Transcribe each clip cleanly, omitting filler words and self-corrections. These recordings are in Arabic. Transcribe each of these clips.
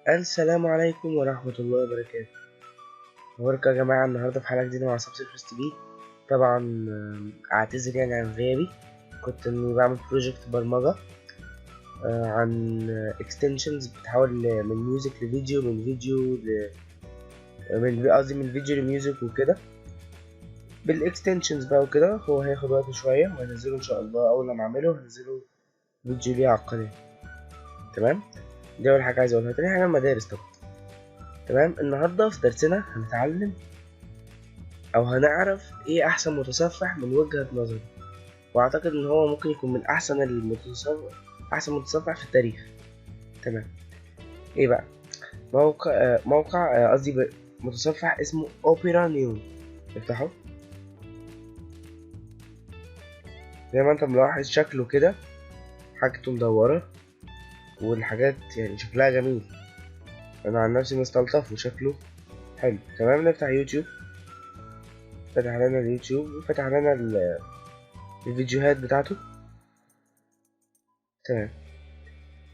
السلام عليكم ورحمة الله وبركاته. مبارك يا جماعة، النهاردة في حلقة جديدة مع سبسيفيرس تي في. طبعا اعتذر يعني عن غيابي، كنت اني بعمل بروجكت برمجة عن اكستنشنز بتحول من ميوزك لفيديو، من فيديو من فيديو لميوزك وكده بالاكستنشنز بقى وكده. هو هياخد وقت شوية وهنزله ان شاء الله. اول لما اعمله هنزله فيديو ليه على القناة. تمام، دي اول حاجة عايز اقولها. تاني حاجة المدارس طبعا. تمام، النهاردة في درسنا هنتعلم او هنعرف ايه احسن متصفح من وجهة نظري، واعتقد ان هو ممكن يكون من احسن متصفح في التاريخ. تمام، ايه بقى؟ موقع قصدي متصفح اسمه اوبرا نيون. افتحه. زي ما انت ملاحظ شكله كده، حاجته مدورة والحاجات يعني شكلها جميل. انا عن نفسي مستلطف وشكله حلو. تمام، نفتح يوتيوب. فتح لنا اليوتيوب وفتح لنا الفيديوهات بتاعته. تمام،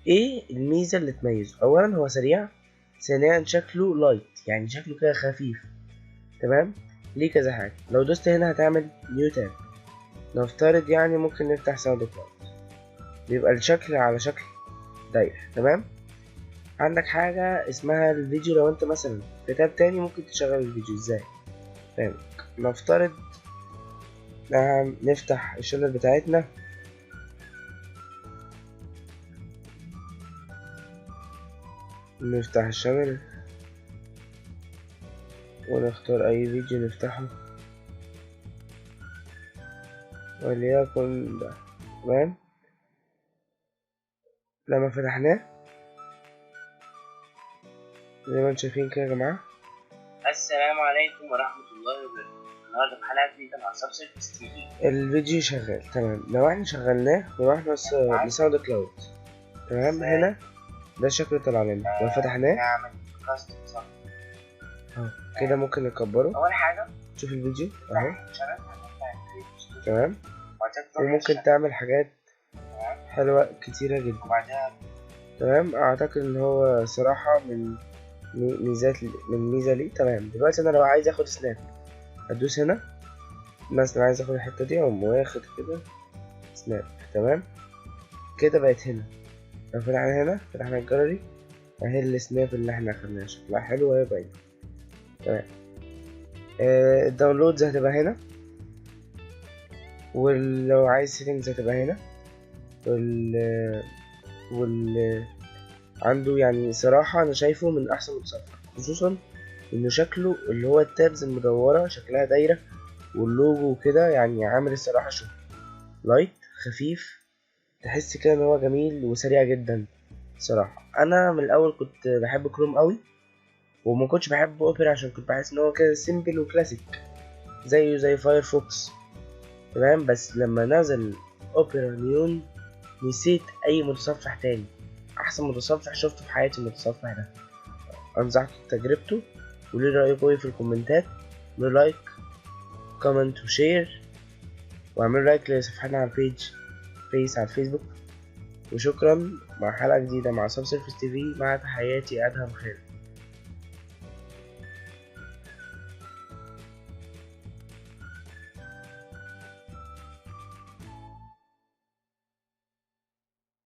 ايه الميزة اللي تميزه؟ اولا هو سريع، ثانيا شكله لايت، يعني شكله كده خفيف. تمام، ليه كذا حاجة. لو دوست هنا هتعمل نيو تاب. نفترض يعني ممكن نفتح ساوند كلاود، بيبقى الشكل على شكل دايرة. تمام، عندك حاجة اسمها الفيديو. لو انت مثلا في تاب تاني ممكن تشغل الفيديو ازاي؟ تمام، نفترض نفتح الشانل بتاعتنا. نفتح الشانل ونختار اي فيديو نفتحه، وليكن ده. تمام، لما فتحناه زي ما انتم شايفين كده يا جماعة. السلام عليكم ورحمة الله وبركاته. النهارده في حلقة جديدة مع سبسيفيرس تي في. الفيديو شغال. تمام، لو احنا شغلناه ورحنا لساوند كلاود. تمام، هنا ده الشكل اللي طلع لنا. لو فتحناه نعمل كاستم صح اهو كده، ممكن نكبره. أول حاجة شوف الفيديو اهو. شغال. تمام، وممكن تعمل حاجات حلوة كتيرة جدا. وبعدها تمام، اعتقد ان هو صراحة من ميزة ليه. تمام، دلوقتي انا لو عايز اخد سناب هدوس هنا. مثلا عايز اخد الحتة دي اقوم واخد كده سناب. تمام، كده بقت هنا. لو فتحنا هنا، فتحنا الجاليري اهي السناب اللي احنا اخدناها، شكلها حلو وهي باينة. تمام، الداونلودز هتبقى هنا، ولو عايز سيتنجز هتبقى هنا. وال عنده يعني صراحة أنا شايفه من أحسن متصفح، خصوصا إنه شكله اللي هو التابز المدورة شكلها دايرة، واللوجو كده يعني عامل الصراحة شغل لايت خفيف. تحس كده إن هو جميل وسريع جدا. صراحة أنا من الأول كنت بحب كروم قوي، وما كنتش بحب اوبرا عشان كنت بحس ان هو كده سيمبل وكلاسيك زي فايرفوكس. تمام، بس لما نزل اوبرا نيون نسيت اي متصفح تاني. احسن متصفح شفته في حياتي المتصفح ده. انصحكم بتجربته، وليه رايكم ايه في الكومنتات. اعملوا لايك، كومنت وشير، واعملوا لايك لصفحتنا على البيج على الفيسبوك. وشكرا، مع حلقة جديدة مع سبسيرفس تي في. مع تحياتي ادهم خالد.